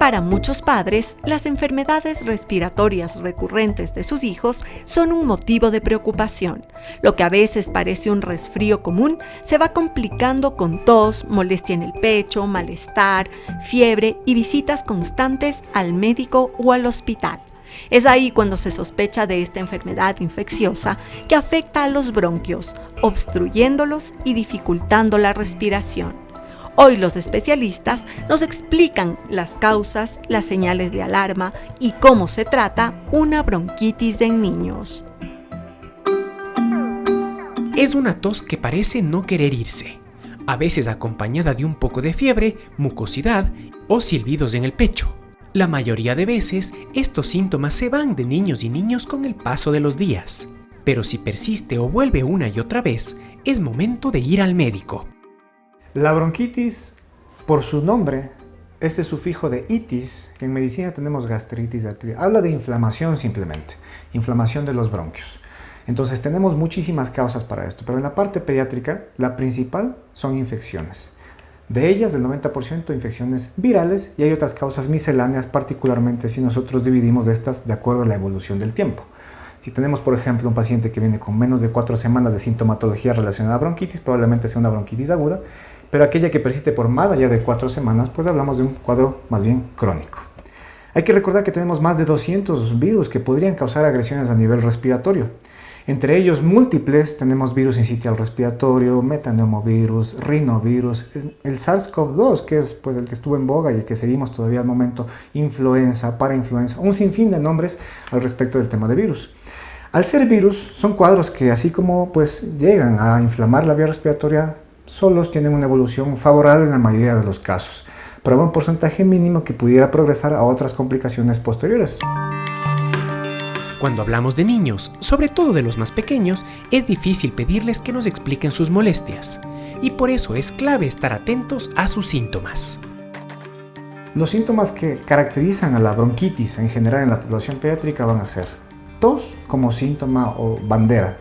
Para muchos padres, las enfermedades respiratorias recurrentes de sus hijos son un motivo de preocupación. Lo que a veces parece un resfrío común se va complicando con tos, molestia en el pecho, malestar, fiebre y visitas constantes al médico o al hospital. Es ahí cuando se sospecha de esta enfermedad infecciosa que afecta a los bronquios, obstruyéndolos y dificultando la respiración. Hoy los especialistas nos explican las causas, las señales de alarma y cómo se trata una bronquitis en niños. Es una tos que parece no querer irse, a veces acompañada de un poco de fiebre, mucosidad o silbidos en el pecho. La mayoría de veces, estos síntomas se van de niños y niños con el paso de los días. Pero si persiste o vuelve una y otra vez, es momento de ir al médico. La bronquitis, por su nombre, este sufijo de itis, que en medicina tenemos gastritis, artritis, habla de inflamación simplemente, inflamación de los bronquios. Entonces tenemos muchísimas causas para esto, pero en la parte pediátrica, la principal son infecciones. De ellas, el 90% infecciones virales y hay otras causas misceláneas, particularmente si nosotros dividimos estas de acuerdo a la evolución del tiempo. Si tenemos, por ejemplo, un paciente que viene con menos de 4 semanas de sintomatología relacionada a bronquitis, probablemente sea una bronquitis aguda, pero aquella que persiste por más allá de 4 semanas, pues hablamos de un cuadro más bien crónico. Hay que recordar que tenemos más de 200 virus que podrían causar agresiones a nivel respiratorio. Entre ellos múltiples, tenemos virus sincitial respiratorio, metaneumovirus, rinovirus, el SARS-CoV-2, que es pues, el que estuvo en boga y el que seguimos todavía al momento, influenza, parainfluenza, un sinfín de nombres al respecto del tema de virus. Al ser virus, son cuadros que así como pues, llegan a inflamar la vía respiratoria, solos tienen una evolución favorable en la mayoría de los casos, pero un porcentaje mínimo que pudiera progresar a otras complicaciones posteriores. Cuando hablamos de niños, sobre todo de los más pequeños, es difícil pedirles que nos expliquen sus molestias, y por eso es clave estar atentos a sus síntomas. Los síntomas que caracterizan a la bronquitis en general en la población pediátrica van a ser tos como síntoma o bandera.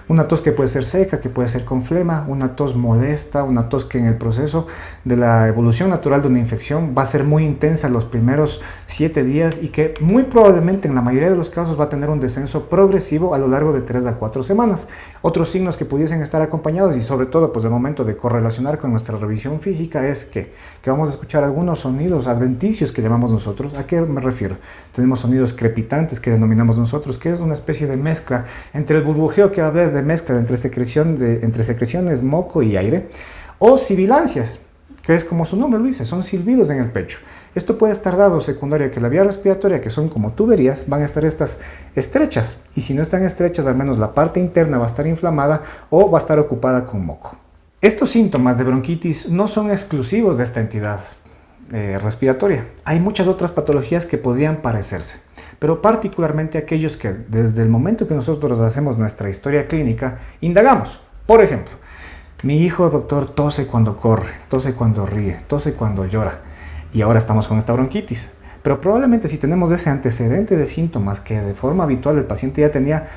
Una tos que puede ser seca, que puede ser con flema, una tos molesta, una tos que en el proceso de la evolución natural de una infección va a ser muy intensa los primeros 7 días y que muy probablemente en la mayoría de los casos va a tener un descenso progresivo a lo largo de 3 a 4 semanas. Otros signos que pudiesen estar acompañados y sobre todo pues el momento de correlacionar con nuestra revisión física es que vamos a escuchar algunos sonidos adventicios que llamamos nosotros. ¿A qué me refiero? Tenemos sonidos crepitantes que denominamos nosotros, que es una especie de mezcla entre el burbujeo que va a haber de mezcla entre secreciones, moco y aire, o sibilancias, que es como su nombre lo dice, son silbidos en el pecho. Esto puede estar dado secundario a que la vía respiratoria, que son como tuberías, van a estar estas estrechas, y si no están estrechas, al menos la parte interna va a estar inflamada o va a estar ocupada con moco. Estos síntomas de bronquitis no son exclusivos de esta entidad respiratoria. Hay muchas otras patologías que podrían parecerse, pero particularmente aquellos que desde el momento que nosotros hacemos nuestra historia clínica, indagamos. Por ejemplo, mi hijo doctor tose cuando corre, tose cuando ríe, tose cuando llora y ahora estamos con esta bronquitis. Pero probablemente si tenemos ese antecedente de síntomas que de forma habitual el paciente ya tenía,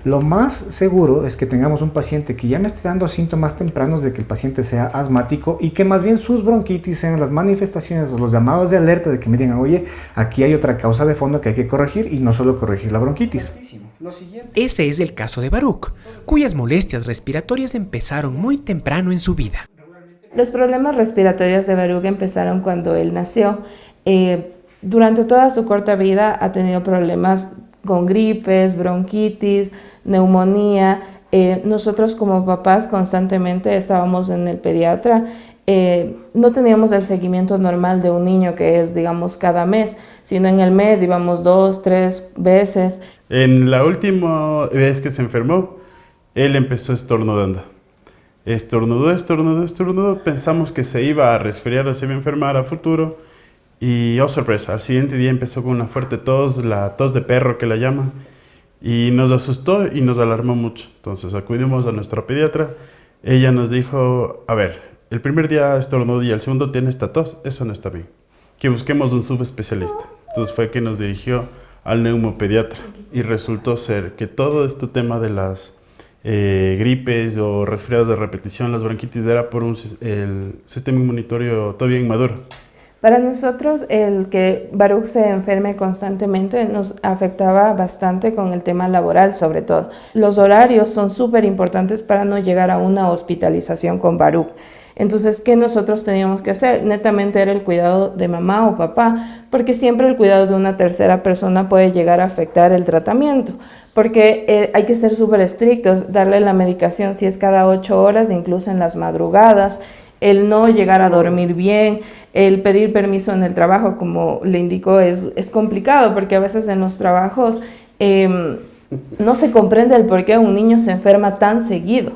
lo más seguro es que tengamos un paciente que ya me esté dando síntomas tempranos de que el paciente sea asmático y que más bien sus bronquitis sean las manifestaciones o los llamados de alerta de que me digan, oye, aquí hay otra causa de fondo que hay que corregir y no solo corregir la bronquitis. Ese es el caso de Baruch, cuyas molestias respiratorias empezaron muy temprano en su vida. Los problemas respiratorios de Baruch empezaron cuando él nació. Durante toda su corta vida ha tenido problemas con gripes, bronquitis, neumonía. Nosotros como papás constantemente estábamos en el pediatra. No teníamos el seguimiento normal de un niño que es, digamos, cada mes, sino en el mes íbamos 2, 3 veces. En la última vez que se enfermó, él empezó estornudando. Estornudó. Pensamos que se iba a resfriar o se iba a enfermar a futuro. Y, oh sorpresa, al siguiente día empezó con una fuerte tos, la tos de perro que la llaman, y nos asustó y nos alarmó mucho. Entonces acudimos a nuestra pediatra. Ella nos dijo, a ver, el primer día estornudó y el segundo tiene esta tos, eso no está bien. Que busquemos un subespecialista. Entonces fue que nos dirigió al neumopediatra y resultó ser que todo este tema de las gripes o resfriados de repetición, las bronquitis, era por el sistema inmunitario todavía inmaduro. Para nosotros, el que Baruch se enferme constantemente nos afectaba bastante con el tema laboral, sobre todo. Los horarios son súper importantes para no llegar a una hospitalización con Baruch. Entonces, ¿qué nosotros teníamos que hacer? Netamente era el cuidado de mamá o papá, porque siempre el cuidado de una tercera persona puede llegar a afectar el tratamiento, porque hay que ser súper estrictos, darle la medicación si es cada 8 horas, incluso en las madrugadas, el no llegar a dormir bien, el pedir permiso en el trabajo, como le indicó, es complicado, porque a veces en los trabajos no se comprende el por qué un niño se enferma tan seguido.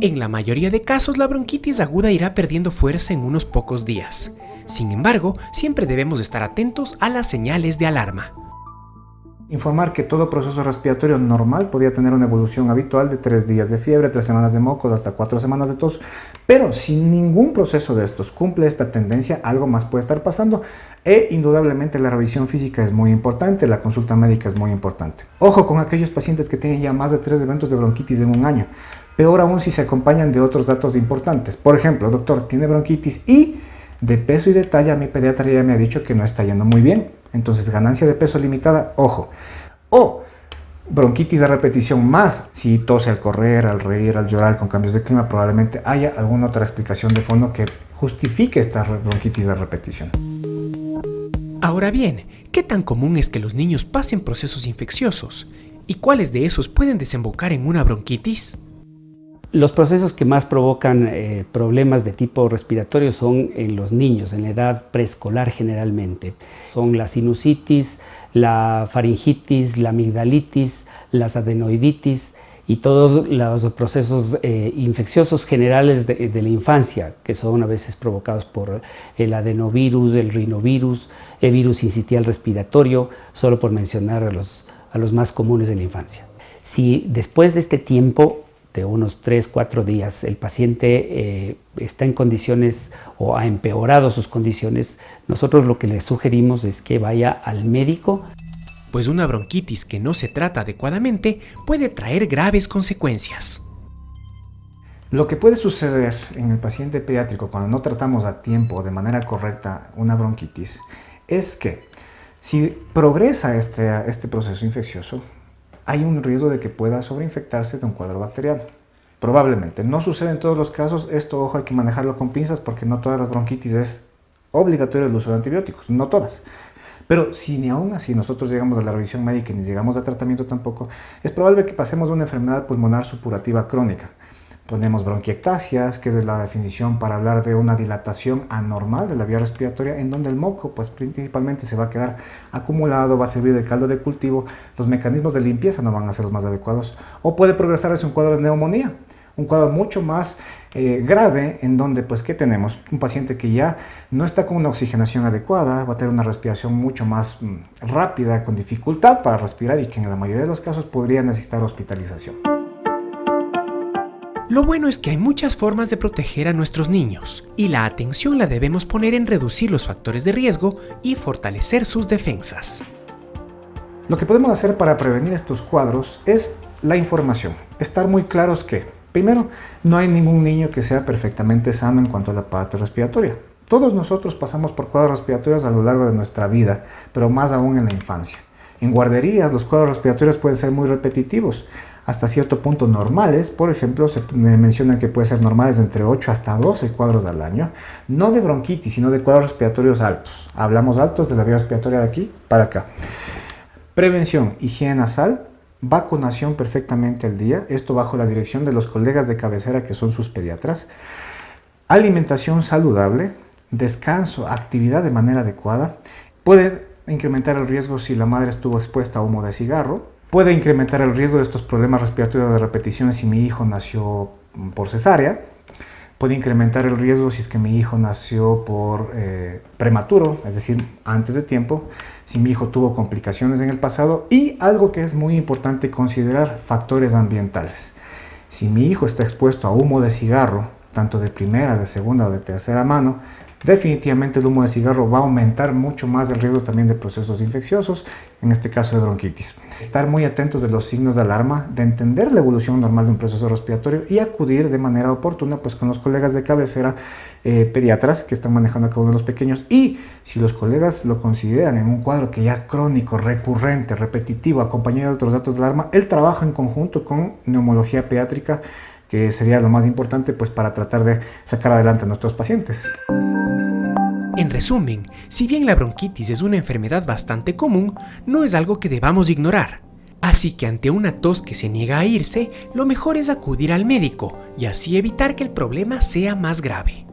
En la mayoría de casos, la bronquitis aguda irá perdiendo fuerza en unos pocos días. Sin embargo, siempre debemos estar atentos a las señales de alarma. Informar que todo proceso respiratorio normal podía tener una evolución habitual de 3 días de fiebre, 3 semanas de mocos, hasta 4 semanas de tos, pero si ningún proceso de estos cumple esta tendencia, algo más puede estar pasando e indudablemente la revisión física es muy importante, la consulta médica es muy importante. Ojo con aquellos pacientes que tienen ya más de 3 eventos de bronquitis en un año, peor aún si se acompañan de otros datos importantes. Por ejemplo, doctor, tiene bronquitis y de peso y de talla, mi pediatra ya me ha dicho que no está yendo muy bien. Entonces, ganancia de peso limitada, ojo. O bronquitis de repetición más, si tose al correr, al reír, al llorar con cambios de clima, probablemente haya alguna otra explicación de fondo que justifique esta bronquitis de repetición. Ahora bien, ¿qué tan común es que los niños pasen procesos infecciosos? ¿Y cuáles de esos pueden desembocar en una bronquitis? Los procesos que más provocan problemas de tipo respiratorio son en los niños, en la edad preescolar generalmente. Son la sinusitis, la faringitis, la amigdalitis, las adenoiditis y todos los procesos infecciosos generales de la infancia, que son a veces provocados por el adenovirus, el rinovirus, el virus sincitial respiratorio, solo por mencionar a los más comunes en la infancia. Si después de este tiempo, de unos 3-4 días, el paciente está en condiciones o ha empeorado sus condiciones, nosotros lo que le sugerimos es que vaya al médico. Pues una bronquitis que no se trata adecuadamente puede traer graves consecuencias. Lo que puede suceder en el paciente pediátrico cuando no tratamos a tiempo o de manera correcta una bronquitis es que si progresa este proceso infeccioso, hay un riesgo de que pueda sobreinfectarse de un cuadro bacteriano. Probablemente. No sucede en todos los casos. Esto, ojo, hay que manejarlo con pinzas porque no todas las bronquitis es obligatorio el uso de antibióticos. No todas. Pero si ni aún así nosotros llegamos a la revisión médica ni llegamos a tratamiento tampoco, es probable que pasemos de una enfermedad pulmonar supurativa crónica. Ponemos bronquiectasias, que es la definición para hablar de una dilatación anormal de la vía respiratoria, en donde el moco pues principalmente se va a quedar acumulado, va a servir de caldo de cultivo, los mecanismos de limpieza no van a ser los más adecuados, o puede progresar hacia un cuadro de neumonía, un cuadro mucho más grave, en donde pues ¿qué tenemos? Un paciente que ya no está con una oxigenación adecuada, va a tener una respiración mucho más rápida, con dificultad para respirar y que en la mayoría de los casos podría necesitar hospitalización. Lo bueno es que hay muchas formas de proteger a nuestros niños y la atención la debemos poner en reducir los factores de riesgo y fortalecer sus defensas. Lo que podemos hacer para prevenir estos cuadros es la información. Estar muy claros que, primero, no hay ningún niño que sea perfectamente sano en cuanto a la parte respiratoria. Todos nosotros pasamos por cuadros respiratorios a lo largo de nuestra vida, pero más aún en la infancia. En guarderías los cuadros respiratorios pueden ser muy repetitivos, hasta cierto punto normales. Por ejemplo, se mencionan que pueden ser normales de entre 8 hasta 12 cuadros al año, no de bronquitis, sino de cuadros respiratorios altos. Hablamos altos de la vía respiratoria de aquí para acá. Prevención, higiene nasal, vacunación perfectamente al día, esto bajo la dirección de los colegas de cabecera que son sus pediatras. Alimentación saludable, descanso, actividad de manera adecuada. Puede incrementar el riesgo si la madre estuvo expuesta a humo de cigarro. Puede incrementar el riesgo de estos problemas respiratorios de repetición si mi hijo nació por cesárea. Puede incrementar el riesgo si es que mi hijo nació por prematuro, es decir, antes de tiempo, si mi hijo tuvo complicaciones en el pasado. Y algo que es muy importante considerar, factores ambientales. Si mi hijo está expuesto a humo de cigarro, tanto de primera, de segunda o de tercera mano, definitivamente el humo de cigarro va a aumentar mucho más el riesgo también de procesos infecciosos, en este caso de bronquitis. Estar muy atentos de los signos de alarma, de entender la evolución normal de un proceso respiratorio y acudir de manera oportuna pues con los colegas de cabecera, pediatras que están manejando a cada uno de los pequeños, y si los colegas lo consideran en un cuadro que ya crónico, recurrente, repetitivo, acompañado de otros datos de alarma, el trabajo en conjunto con neumología pediátrica, que sería lo más importante pues para tratar de sacar adelante a nuestros pacientes. En resumen, si bien la bronquitis es una enfermedad bastante común, no es algo que debamos ignorar. Así que ante una tos que se niega a irse, lo mejor es acudir al médico y así evitar que el problema sea más grave.